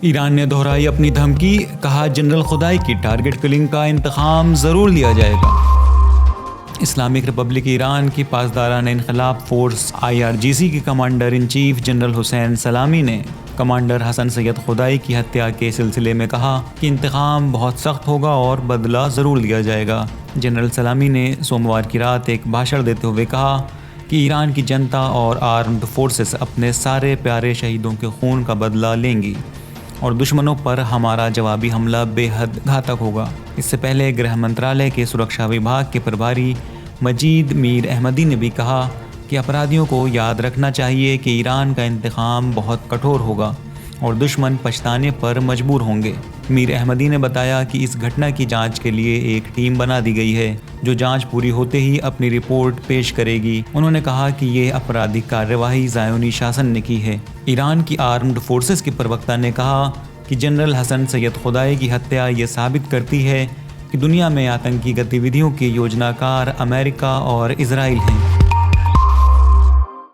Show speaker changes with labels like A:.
A: ایران نے دہرائی اپنی دھمکی، کہا جنرل خدائی کی ٹارگٹ کلنگ کا انتقام ضرور لیا جائے گا۔ اسلامک ریپبلک ایران کی پاسداران انقلاب فورس IRGC کے کمانڈر ان چیف جنرل حسین سلامی نے کمانڈر حسن سید خدائی کی ہتیا کے سلسلے میں کہا کہ انتقام بہت سخت ہوگا اور بدلہ ضرور لیا جائے گا۔ جنرل سلامی نے سوموار کی رات ایک بھاشن دیتے ہوئے کہا کہ ایران کی جنتا اور آرمڈ فورسز اپنے سارے پیارے شہیدوں کے خون کا بدلہ لیں گی اور دشمنوں پر ہمارا جوابی حملہ بے حد گھاتک ہوگا۔ اس سے پہلے گرہ منترالے کے سرکشا وبھاگ کے پربھاری مجید میر احمدی نے بھی کہا کہ اپرادھیوں کو یاد رکھنا چاہیے کہ ایران کا انتقام بہت کٹھور ہوگا اور دشمن پچھتانے پر مجبور ہوں گے۔ میر احمدی نے بتایا کہ اس گھٹنا کی جانچ کے لیے ایک ٹیم بنا دی گئی ہے جو جانچ پوری ہوتے ہی اپنی رپورٹ پیش کرے گی۔ انہوں نے کہا کہ یہ اپرادھی کارروائی زائونی شاسن نے کی ہے۔ ایران کی آرمڈ فورسز کے پروکتا نے کہا کہ جنرل حسن سید خدائی کی ہتیا یہ ثابت کرتی ہے کہ دنیا میں آتنکی گتی ودھیوں کے یوجنا کار امریکہ اور اسرائیل ہیں۔